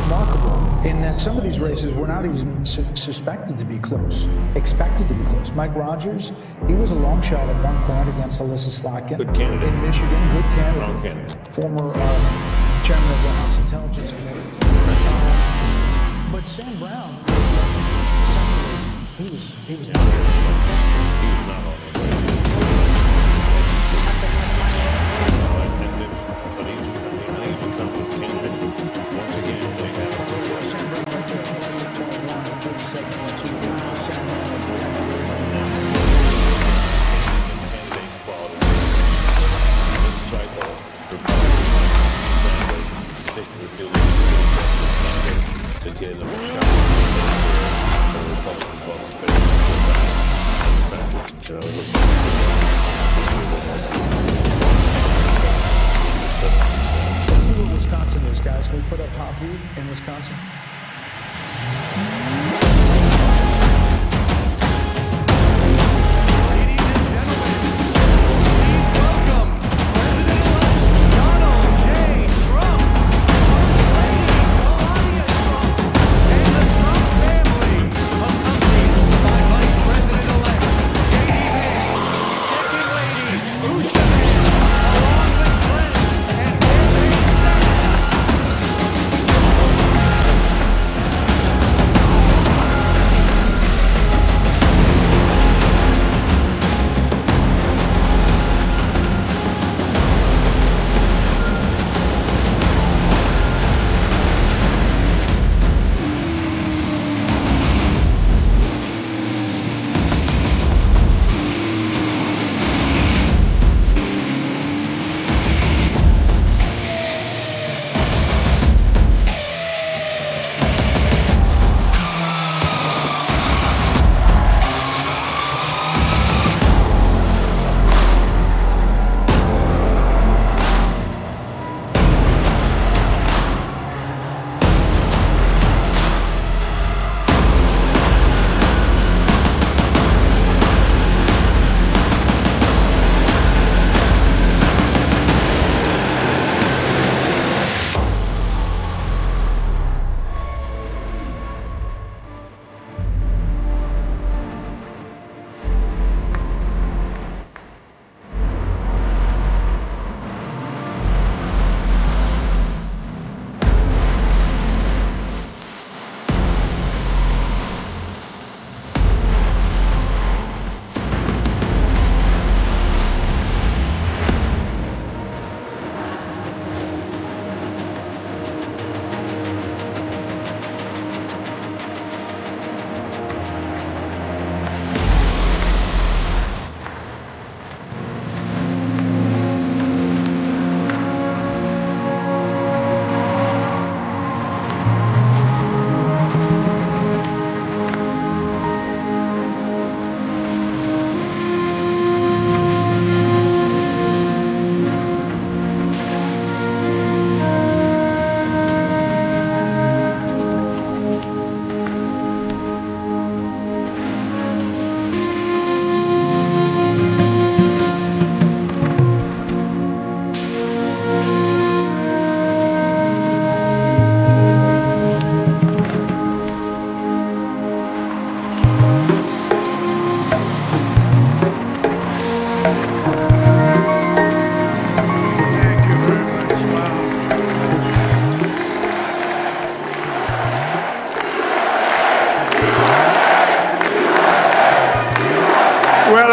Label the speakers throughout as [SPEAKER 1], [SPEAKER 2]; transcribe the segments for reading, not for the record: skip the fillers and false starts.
[SPEAKER 1] remarkable in that some of these races were not even suspected to be close, expected to be close. Mike Rogers, he was a long shot at one point against Alyssa Slotkin.
[SPEAKER 2] Good candidate.
[SPEAKER 1] In Michigan, good candidate.
[SPEAKER 2] Wrong candidate.
[SPEAKER 1] Former chairman of the House Intelligence Committee. But Sam Brown, essentially, he was not
[SPEAKER 2] on it. But he's a competent candidate. Once again, they have
[SPEAKER 1] Sam Brown right there, 37.2. Sam
[SPEAKER 2] to get them a shot.
[SPEAKER 1] Let's see what Wisconsin is, guys. Can we put up hot food in Wisconsin?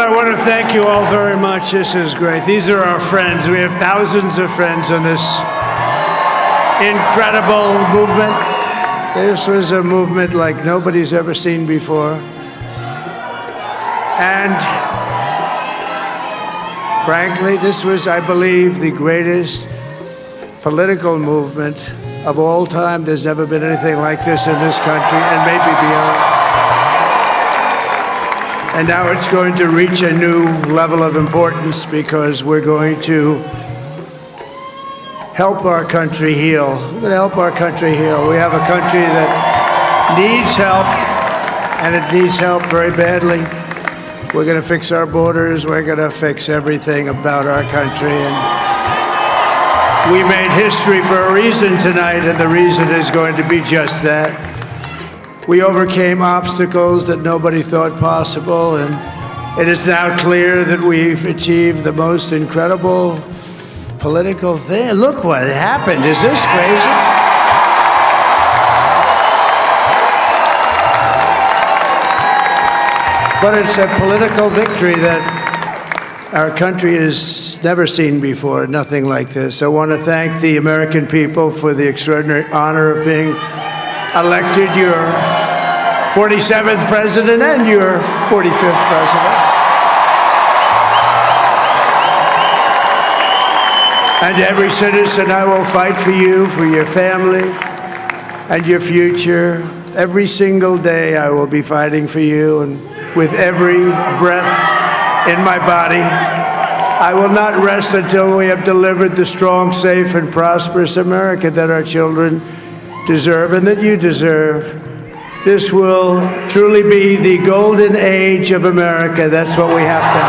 [SPEAKER 3] I want to thank you all very much. This is great. These are our friends. We have thousands of friends on this incredible movement. This was a movement like nobody's ever seen before. And frankly, this was, I believe, the greatest political movement of all time. There's never been anything like this in this country and maybe beyond. And now it's going to reach a new level of importance because we're going to help our country heal. We're going to help our country heal. We have a country that needs help, and it needs help very badly. We're going to fix our borders. We're going to fix everything about our country. And We made history for a reason tonight, and the reason is going to be just that. We overcame obstacles that nobody thought possible, and it is now clear that we've achieved the most incredible political thing. Look what happened. Is this crazy? But it's a political victory that our country has never seen before, nothing like this. I want to thank the American people for the extraordinary honor of being elected your 47th president and your 45th president. And every citizen, I will fight for you, for your family, and your future. Every single day, I will be fighting for you, and with every breath in my body, I will not rest until we have delivered the strong, safe, and prosperous America that our children deserve and that you deserve. This will truly be the golden age of America. That's what we have to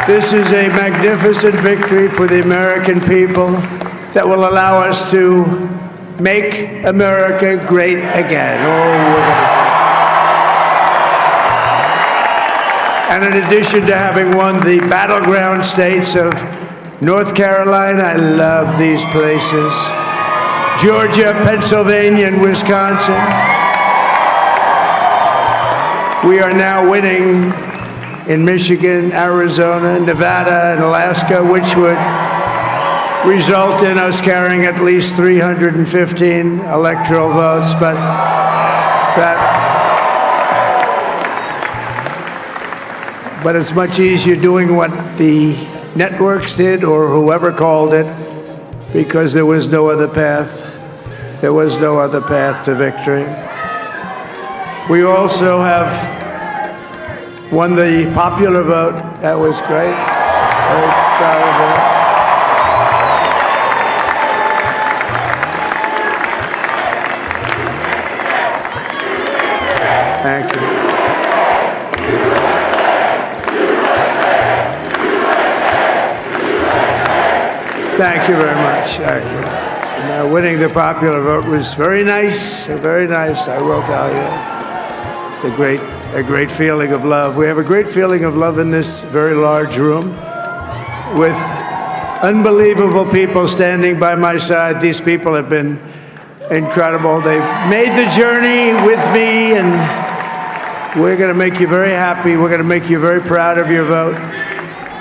[SPEAKER 3] have. This is a magnificent victory for the American people that will allow us to make America great again. And in addition to having won the battleground states of North Carolina, I love these places, Georgia, Pennsylvania, and Wisconsin, we are now winning in Michigan, Arizona, Nevada, and Alaska, which would result in us carrying at least 315 electoral votes. But it's much easier doing what the networks did or whoever called it, because there was no other path. There was no other path to victory. We also have won the popular vote. That was great. Very proud of that. Thank you. Thank you very much. Thank you. And, winning the popular vote was very nice, I will tell you. It's a great feeling of love. We have a great feeling of love in this very large room with unbelievable people standing by my side. These people have been incredible. They've made the journey with me, and we're going to make you very happy. We're going to make you very proud of your vote.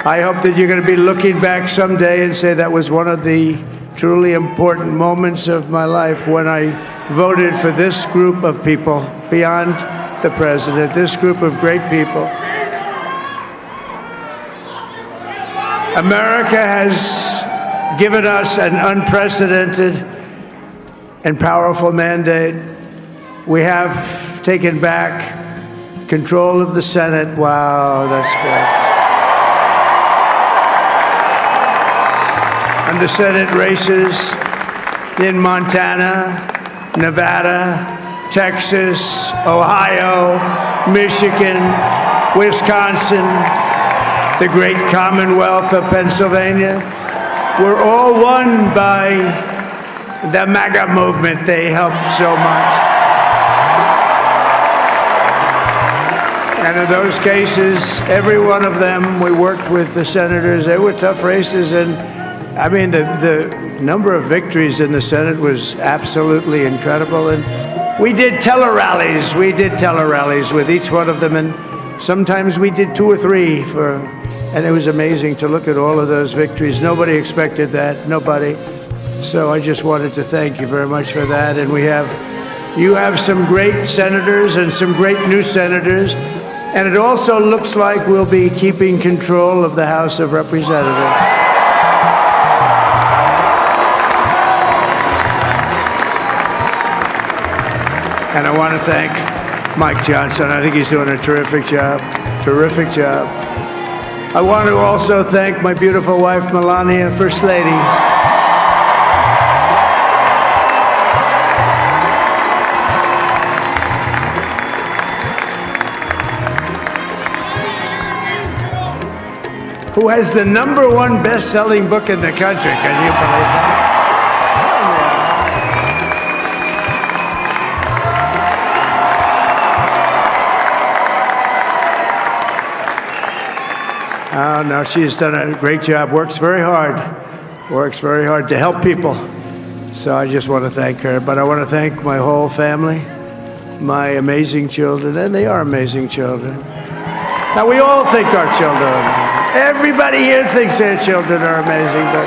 [SPEAKER 3] I hope that you're going to be looking back someday and say that was one of the truly important moments of my life when I voted for this group of people beyond the president, this group of great people. America has given us an unprecedented and powerful mandate. We have taken back control of the Senate. Wow, that's great. And the Senate races in Montana, Nevada, Texas, Ohio, Michigan, Wisconsin, the great Commonwealth of Pennsylvania, were all won by the MAGA movement. They helped so much. And in those cases, every one of them, we worked with the senators. They were tough races, and I mean, the number of victories in the Senate was absolutely incredible. And we did tele-rallies. We did tele-rallies with each one of them, and sometimes we did 2 or 3 and it was amazing to look at all of those victories. Nobody expected that, nobody. So I just wanted to thank you very much for that. And you have some great senators and some great new senators. And it also looks like we'll be keeping control of the House of Representatives. And I want to thank Mike Johnson. I think he's doing a terrific job. Terrific job. I want to also thank my beautiful wife, Melania, First Lady. who has the #1 best-selling book in the country. Can you believe that? Oh, no, she's done a great job, works very hard to help people. So I just want to thank her. But I want to thank my whole family, my amazing children, and they are amazing children. Now, we all think our children are amazing. Everybody here thinks their children are amazing, but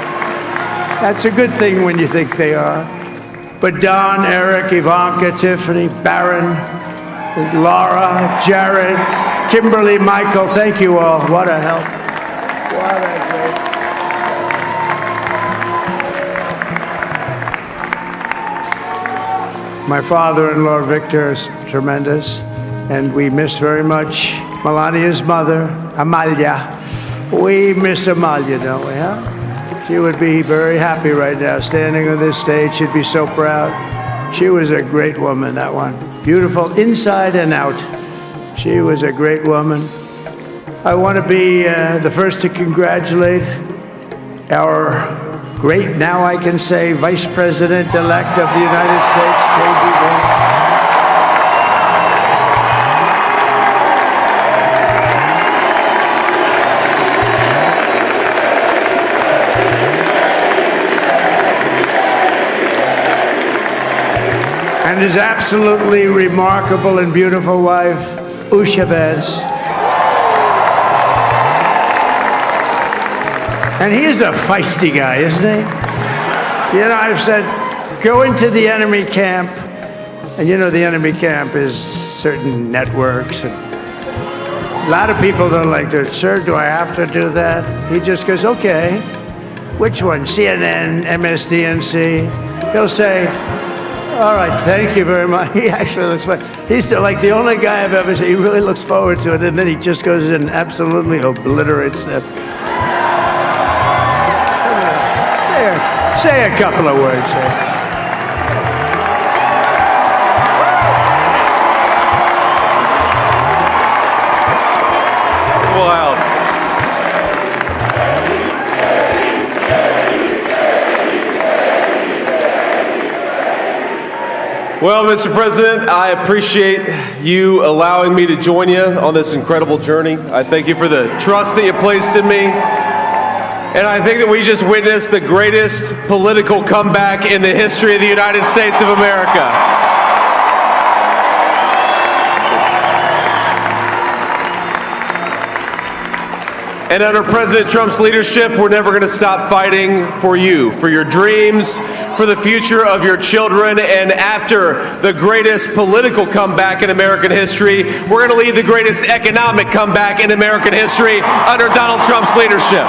[SPEAKER 3] that's a good thing when you think they are. But Don, Eric, Ivanka, Tiffany, Barron, Laura, Jared, Kimberly, Michael, thank you all. What a help. What a great. My father-in-law, Victor, is tremendous, and we miss very much Melania's mother, Amalia. We miss Amalia, don't we, huh? She would be very happy right now, standing on this stage. She'd be so proud. She was a great woman, that one. Beautiful inside and out. She was a great woman. I want to be the first to congratulate our great, now I can say, Vice President-elect of the United States, JD Vance. And his absolutely remarkable and beautiful wife, Usha Vance. And he's a feisty guy, isn't he? You know, I've said, go into the enemy camp, and you know the enemy camp is certain networks. And a lot of people don't like to, sir, do I have to do that? He just goes, okay. Which one? CNN, MSDNC? He'll say, all right, thank you very much. He actually looks like, he's like the only guy I've ever seen. He really looks forward to it, and then he just goes in and absolutely obliterates them. Say a couple of words, sir.
[SPEAKER 4] Wild. Well, Mr. President, I appreciate you allowing me to join you on this incredible journey. I thank you for the trust that you placed in me. And I think that we just witnessed the greatest political comeback in the history of the United States of America. And under President Trump's leadership, we're never going to stop fighting for you, for your dreams, for the future of your children. And after the greatest political comeback in American history, we're going to lead the greatest economic comeback in American history under Donald Trump's leadership.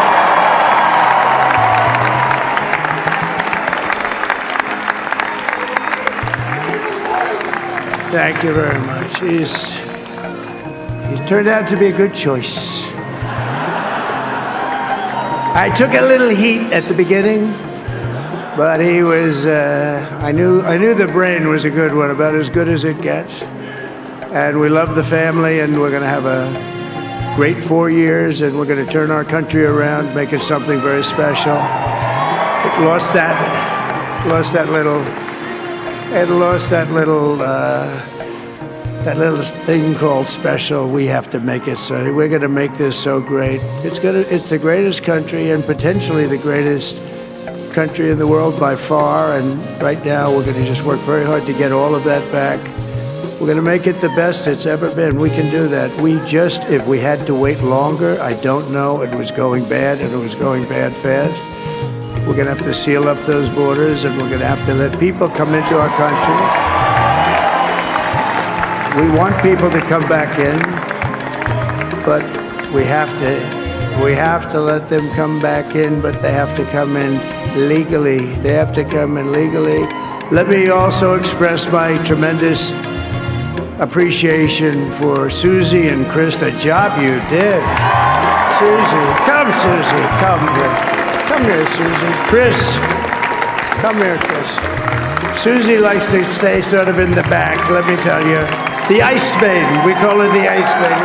[SPEAKER 3] Thank you very much. He's turned out to be a good choice. I took a little heat at the beginning, but he was, I knew the brain was a good one, about as good as it gets. And we love the family, and we're going to have a great 4 years, and we're going to turn our country around, make it something very special. It lost that little thing called special. We have to make it so. We're going to make this so great. It's the greatest country, and potentially the greatest country in the world by far. And right now, we're going to just work very hard to get all of that back. We're going to make it the best it's ever been. We can do that. If we had to wait longer, I don't know. It was going bad, and it was going bad fast. We're going to have to seal up those borders, and we're going to have to let people come into our country. We want people to come back in, but we have to let them come back in, but they have to come in legally. They have to come in legally. Let me also express my tremendous appreciation for Susie and Chris, the job you did. Susie, come here. Come here, Susie. Chris, come here, Chris. Susie likes to stay sort of in the back, let me tell you. The Ice Maiden, we call her the Ice Maiden.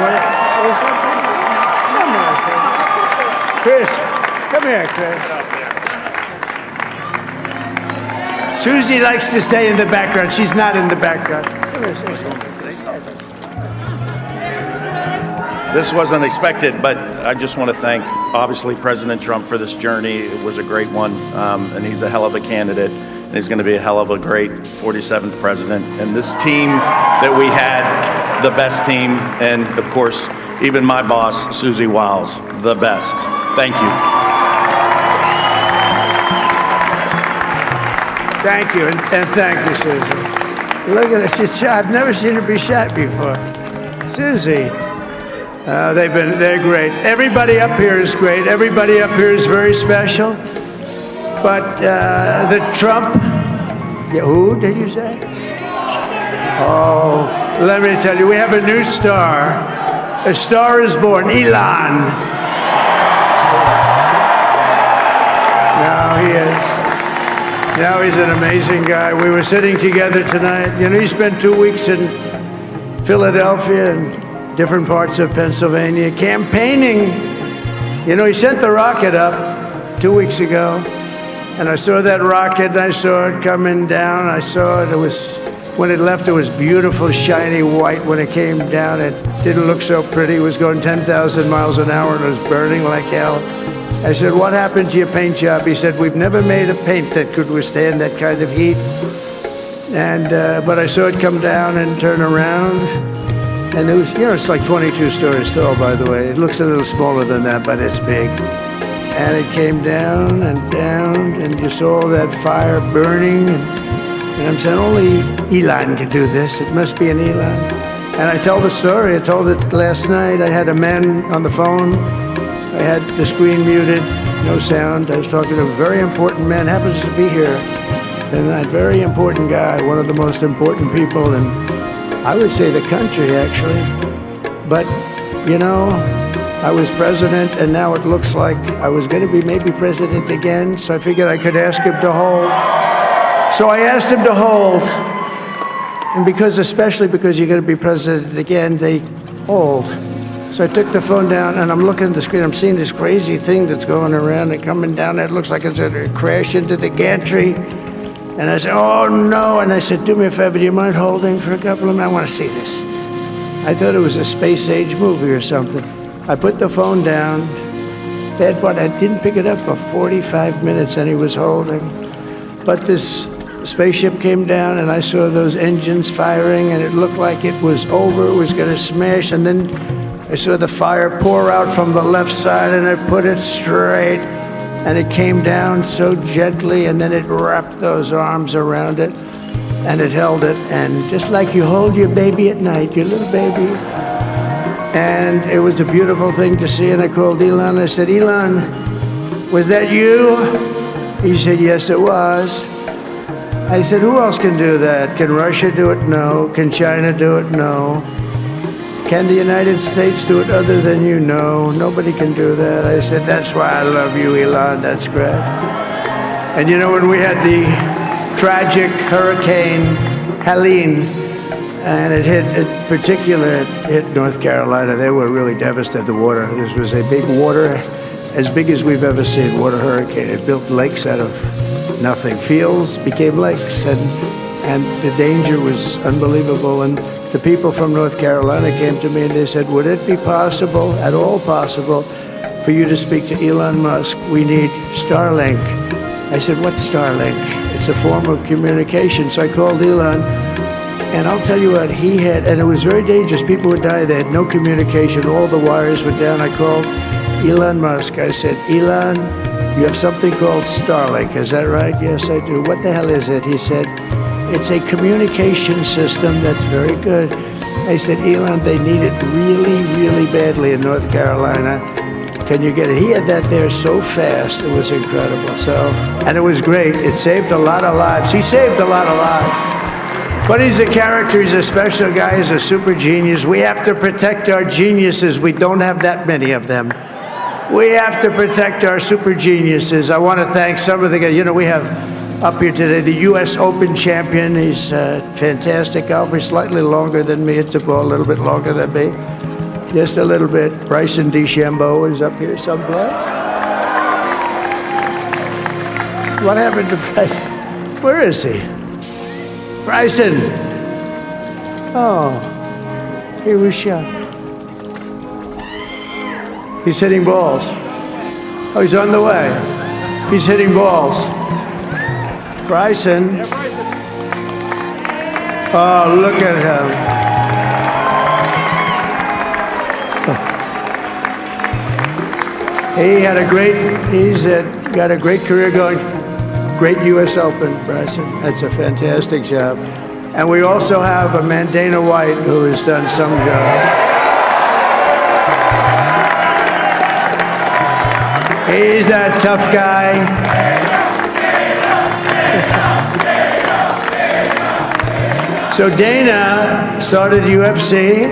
[SPEAKER 3] Come here, Chris, come here, Chris. Susie likes to stay in the background. She's not in the background. Come here, say something.
[SPEAKER 5] This wasn't expected, but I just want to thank, obviously, President Trump for this journey. It was a great one, and he's a hell of a candidate, and he's going to be a hell of a great 47th president. And this team that we had, the best team, and, of course, even my boss, Susie Wiles, the best. Thank you.
[SPEAKER 3] Thank you, and thank you, Susie. Look at her, she's shot. I've never seen her be shot before. Susie, they're great. Everybody up here is great. Everybody up here is very special. But the Trump, who did you say? Oh, let me tell you, we have a new star. A star is born, Elon. Now he is. Now he's an amazing guy. We were sitting together tonight. You know, he spent 2 weeks in Philadelphia and different parts of Pennsylvania campaigning. You know, he sent the rocket up 2 weeks ago, and I saw that rocket, and I saw it coming down. I saw it. It was, when it left, it was beautiful, shiny white. When it came down, it didn't look so pretty. It was going 10,000 miles an hour, and it was burning like hell. I said, what happened to your paint job? He said, we've never made a paint that could withstand that kind of heat. And but I saw it come down and turn around. And it was, you know, it's like 22 stories tall, by the way. It looks a little smaller than that, but it's big. And it came down, and you saw that fire burning. And I'm saying, only Elon could do this. It must be an Elon. And I tell the story. I told it last night. I had a man on the phone. I had the screen muted, no sound. I was talking to a very important man, happens to be here. And that very important guy, one of the most important people in, I would say, the country, actually. But, you know, I was president, and now it looks like I was going to be maybe president again, so I figured I could ask him to hold. So I asked him to hold. And especially because you're going to be president again, they hold. So I took the phone down, and I'm looking at the screen. I'm seeing this crazy thing that's going around and coming down. It looks like it's going to crash into the gantry. And I said, oh, no. And I said, do me a favor, do you mind holding for a couple of minutes? I want to see this. I thought it was a space-age movie or something. I put the phone down. Bad part, I didn't pick it up for 45 minutes, and he was holding. But this spaceship came down, and I saw those engines firing, and it looked like it was over. It was going to smash, and then I saw the fire pour out from the left side, and I put it straight, and it came down so gently, and then it wrapped those arms around it, and it held it, and just like you hold your baby at night, your little baby. And it was a beautiful thing to see, and I called Elon. I said, Elon, was that you? He said, yes, it was. I said, who else can do that? Can Russia do it? No. Can China do it? No. Can the United States do it other than you? No, nobody can do that. I said, that's why I love you, Elon. That's great. And you know, when we had the tragic Hurricane Helene, and it hit North Carolina, they were really devastated, the water. This was a big water, as big as we've ever seen, water hurricane. It built lakes out of nothing. Fields became lakes, and the danger was unbelievable. And the people from North Carolina came to me and they said, would it be possible, at all possible, for you to speak to Elon Musk? We need Starlink. I said, what's Starlink? It's a form of communication. So I called Elon, and I'll tell you what, he had, and it was very dangerous. People would die. They had no communication. All the wires were down. I called Elon Musk. I said, Elon, you have something called Starlink. Is that right? Yes, I do. What the hell is it? He said, it's a communication system that's very good. I said, Elon, they need it really, really badly in North Carolina. Can you get it? He had that there so fast. It was incredible. And it was great. It saved a lot of lives. He saved a lot of lives. But he's a character. He's a special guy. He's a super genius. We have to protect our geniuses. We don't have that many of them. We have to protect our super geniuses. I want to thank some of the guys. You know, we have up here today the U.S. Open champion. He's a fantastic golfer. He's slightly longer than me. It's a ball a little bit longer than me. Just a little bit. Bryson DeChambeau is up here someplace. What happened to Bryson? Where is he? Bryson! Oh, he was shot. He's hitting balls. Oh, he's on the way. He's hitting balls. Bryson. Oh, look at him. He's got a great career going. Great U.S. Open, Bryson. That's a fantastic job. And we also have a man, Dana White, who has done some job. He's a tough guy. So Dana started UFC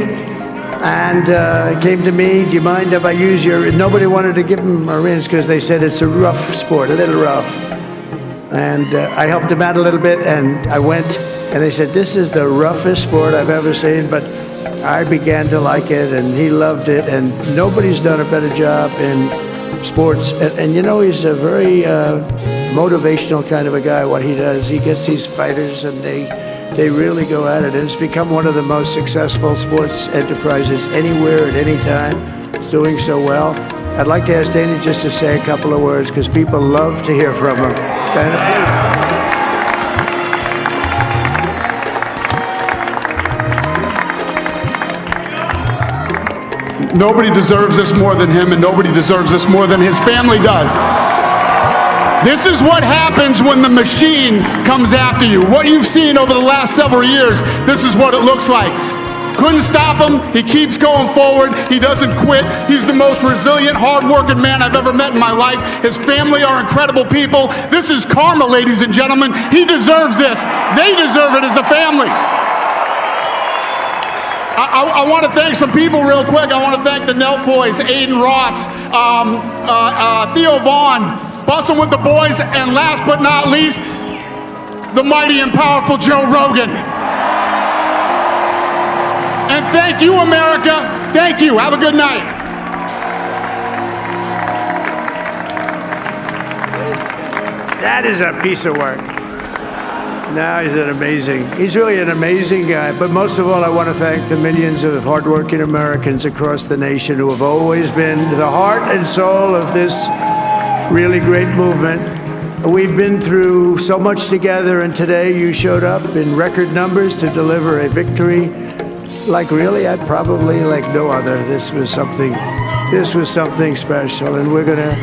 [SPEAKER 3] and came to me, do you mind if I use your... Nobody wanted to give him Marines because they said it's a rough sport, a little rough. And I helped him out a little bit, and I went, and they said, this is the roughest sport I've ever seen, but I began to like it, and he loved it, and nobody's done a better job in sports. And you know, he's a very motivational kind of a guy, what he does. He gets these fighters, and they really go at it, and it's become one of the most successful sports enterprises anywhere at any time. It's doing so well. I'd like to ask Dana just to say a couple of words, because people love to hear from him. Dana, please.
[SPEAKER 6] Nobody deserves this more than him, and nobody deserves this more than his family does. This is what happens when the machine comes after you. What you've seen over the last several years, this is what it looks like. Couldn't stop him. He keeps going forward. He doesn't quit. He's the most resilient, hard-working man I've ever met in my life. His family are incredible people. This is karma, ladies and gentlemen. He deserves this. They deserve it as a family. I want to thank some people real quick. I want to thank the Nelk boys, Aiden Ross, Theo Vaughn, Bussin' with the boys, and last but not least, the mighty and powerful Joe Rogan. And thank you, America. Thank you. Have a good night.
[SPEAKER 3] That is a piece of work. No, he's really an amazing guy. But most of all, I want to thank the millions of hardworking Americans across the nation who have always been the heart and soul of this really great movement. We've been through so much together, and today you showed up in record numbers to deliver a victory like really, probably like no other. This was something special, and we're gonna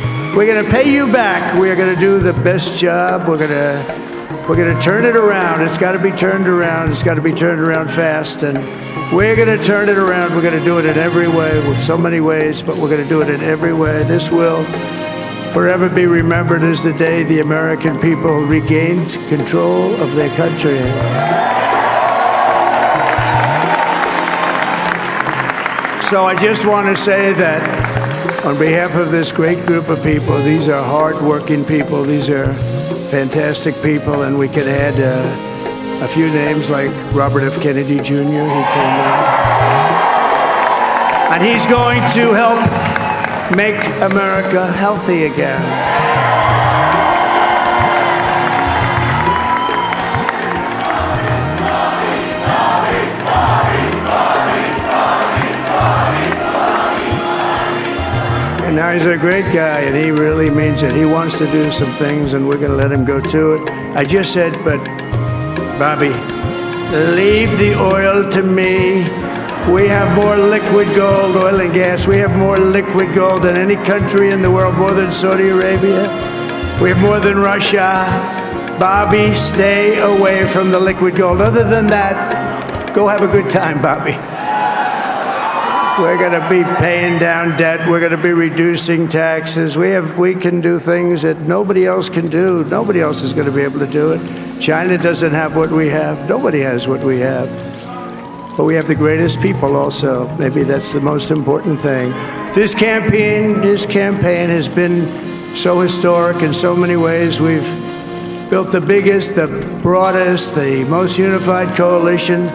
[SPEAKER 3] pay you back. We're gonna do the best job. We're gonna turn it around. It's got to be turned around. It's got to be turned around fast, and we're gonna turn it around. We're gonna do it in every way, with so many ways, but we're gonna do it in every way. This will forever be remembered as the day the American people regained control of their country. So I just want to say that on behalf of this great group of people, these are hard-working people, these are fantastic people, and we can add a few names like Robert F. Kennedy Jr. He came in. And he's going to help make America healthy again. And now he's a great guy, and he really means it. He wants to do some things, and we're going to let him go to it. I just said, but Bobby, leave the oil to me. We have more liquid gold, oil and gas. We have more liquid gold than any country in the world, more than Saudi Arabia. We have more than Russia. Bobby, stay away from the liquid gold. Other than that, go have a good time, Bobby. We're going to be paying down debt. We're going to be reducing taxes. We can do things that nobody else can do. Nobody else is going to be able to do it. China doesn't have what we have. Nobody has what we have. But we have the greatest people also. Maybe that's the most important thing. This campaign has been so historic in so many ways. We've built the biggest, the broadest, the most unified coalition.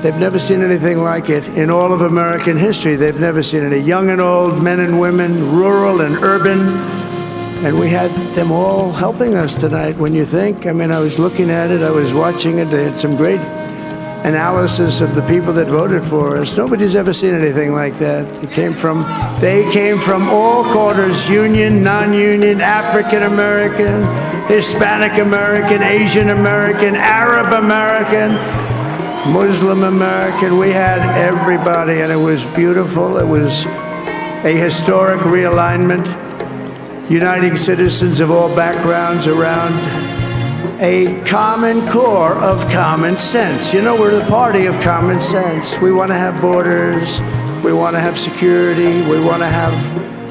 [SPEAKER 3] They've never seen anything like it in all of American history. They've never seen it. Young and old, men and women, rural and urban, And we had them all helping us tonight. When you think, I mean, I was looking at it, I was watching it. They had some great analysis of the people that voted for us. Nobody's ever seen anything like that. They came from all quarters, union, non-union, African American, Hispanic American, Asian American, Arab American, Muslim American. We had everybody, and it was beautiful. It was a historic realignment, uniting citizens of all backgrounds around a common core of common sense. You know, we're the party of common sense. We want to have borders. We want to have security. We want to have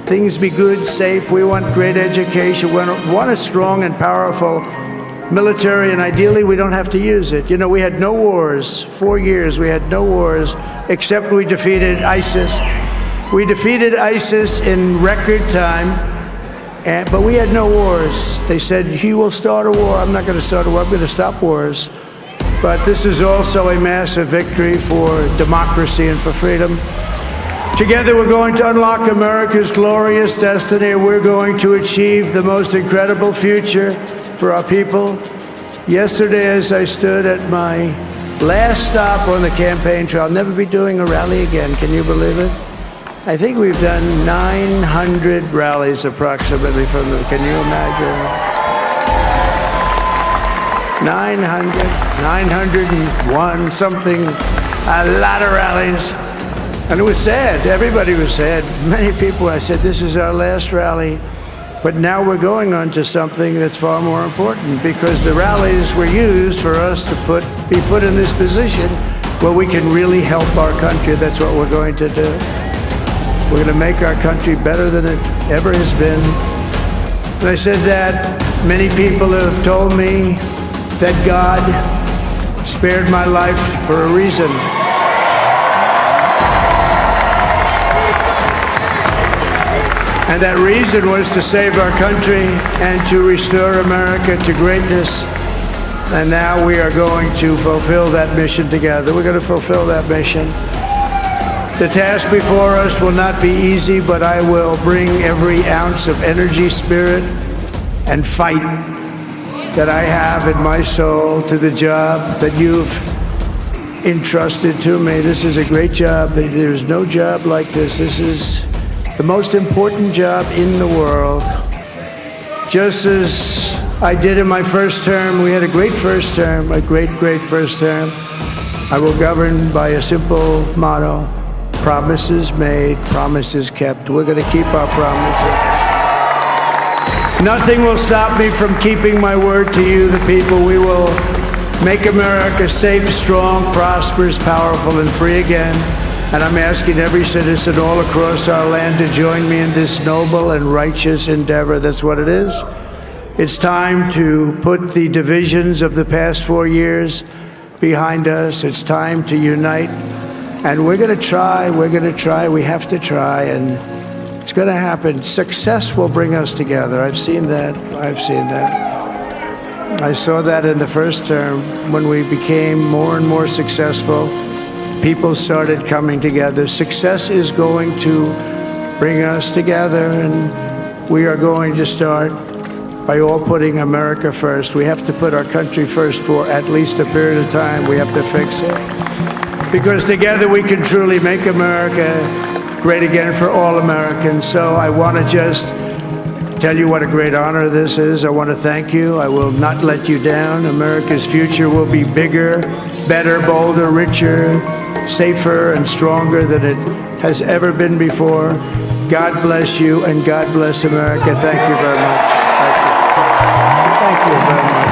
[SPEAKER 3] things be good, safe. We want great education. We want a strong and powerful military, and ideally we don't have to use it. You know, we had no wars. 4 years we had no wars, except we defeated ISIS. We defeated ISIS in record time. But we had no wars. They said, he will start a war. I'm not going to start a war. I'm going to stop wars. But this is also a massive victory for democracy and for freedom. Together, we're going to unlock America's glorious destiny. We're going to achieve the most incredible future for our people. Yesterday, as I stood at my last stop on the campaign trail, I'll never be doing a rally again. Can you believe it? I think we've done 900 rallies approximately from them. Can you imagine? 901 something, a lot of rallies. And it was sad. Everybody was sad. Many people, I said, this is our last rally. But now we're going on to something that's far more important, because the rallies were used for us to be put in this position where we can really help our country. That's what we're going to do. We're going to make our country better than it ever has been. And I said that many people have told me that God spared my life for a reason. And that reason was to save our country and to restore America to greatness. And now we are going to fulfill that mission together. We're going to fulfill that mission. The task before us will not be easy, but I will bring every ounce of energy, spirit, and fight that I have in my soul to the job that you've entrusted to me. This is a great job. There's no job like this. This is the most important job in the world. Just as I did in my first term, we had a great first term, a great first term. I will govern by a simple motto: promises made, promises kept. We're going to keep our promises. Nothing will stop me from keeping my word to you, the people. We will make America safe, strong, prosperous, powerful, and free again. And I'm asking every citizen all across our land to join me in this noble and righteous endeavor. That's what it is. It's time to put the divisions of the past 4 years behind us. It's time to unite. And we're going to try, we have to try, and it's going to happen. Success will bring us together. I've seen that. I saw that in the first term. When we became more and more successful, people started coming together. Success is going to bring us together, and we are going to start by all putting America first. We have to put our country first for at least a period of time. We have to fix it. Because together we can truly make America great again for all Americans. So I want to just tell you what a great honor this is. I want to thank you. I will not let you down. America's future will be bigger, better, bolder, richer, safer, and stronger than it has ever been before. God bless you, and God bless America. Thank you very much. Thank you very much.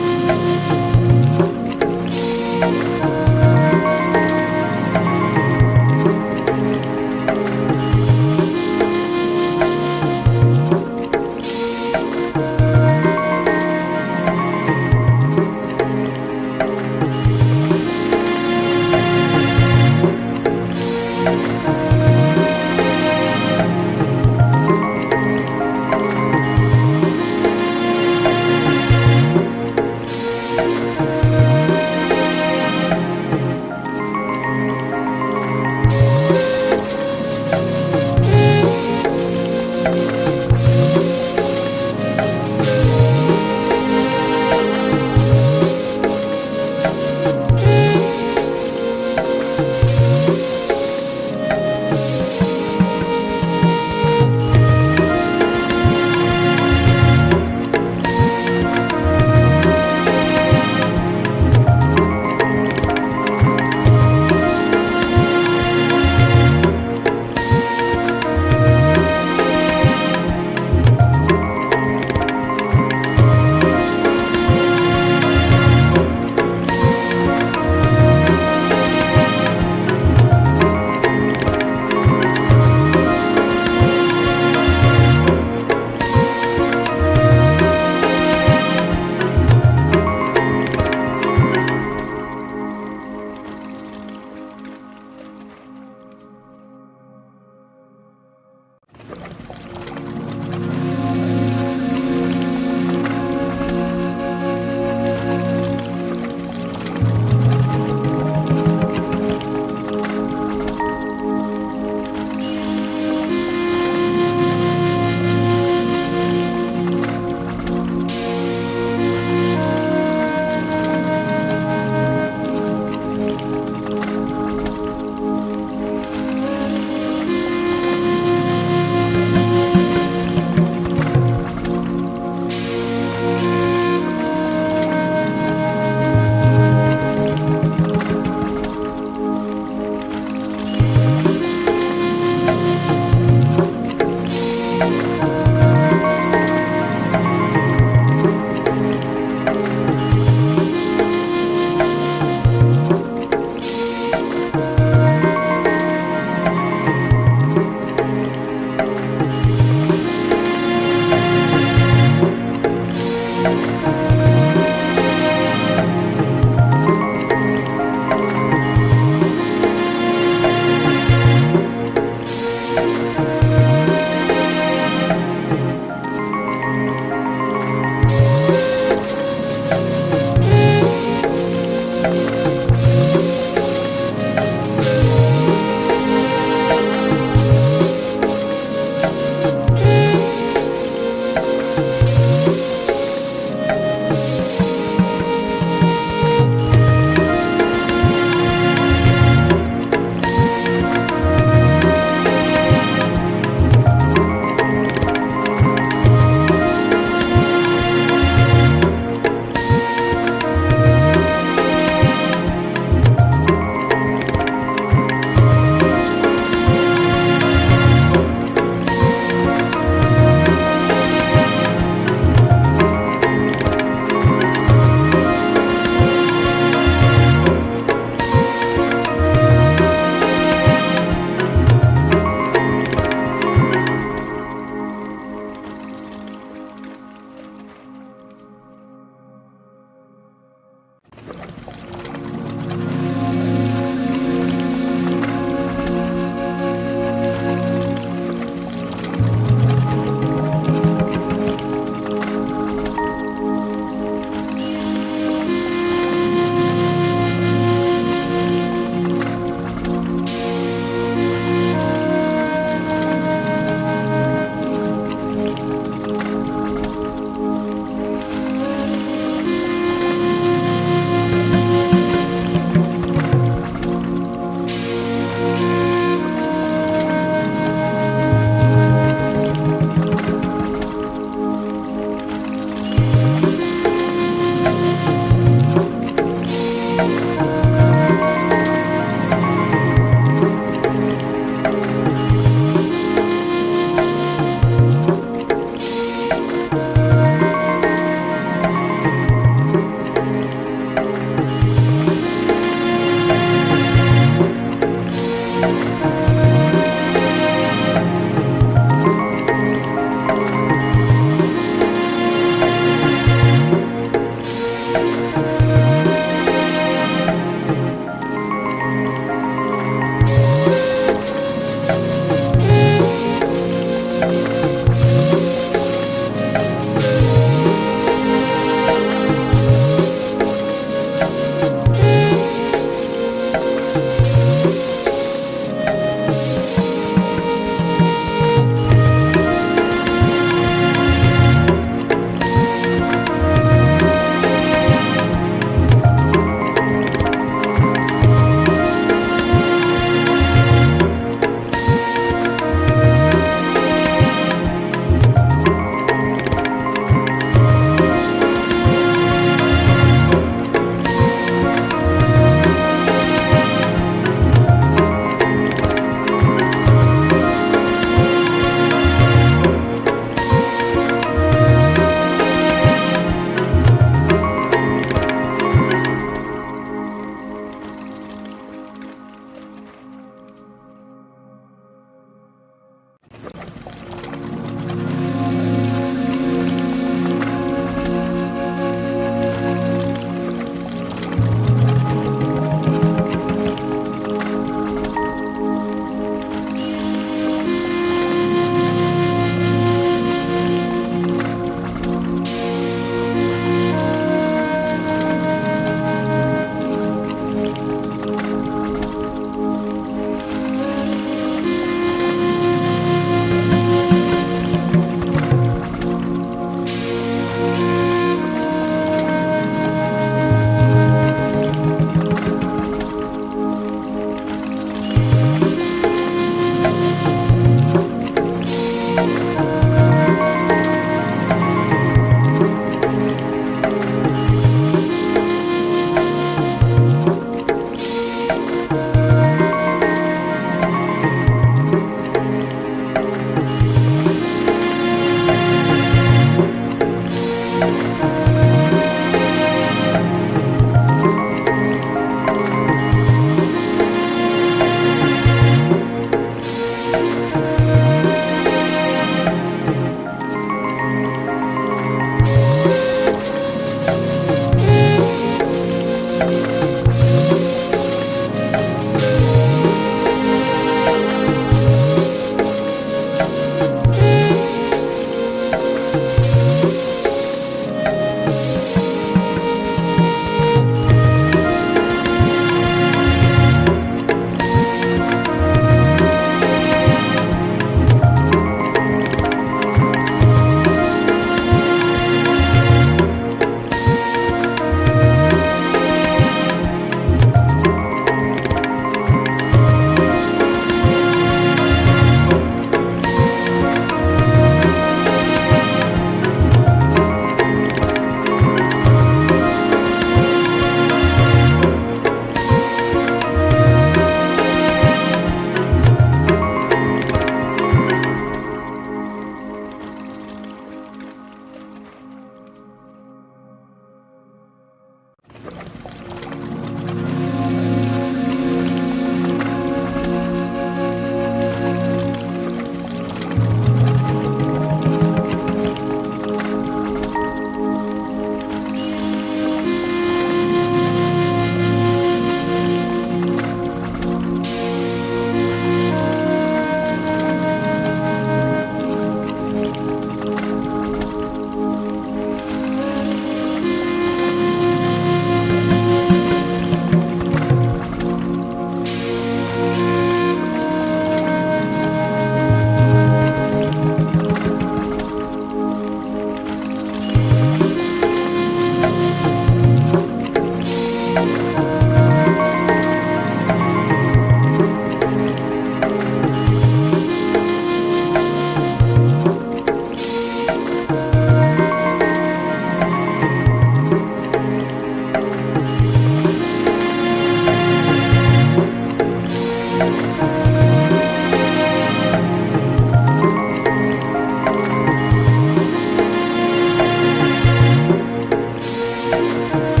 [SPEAKER 7] you.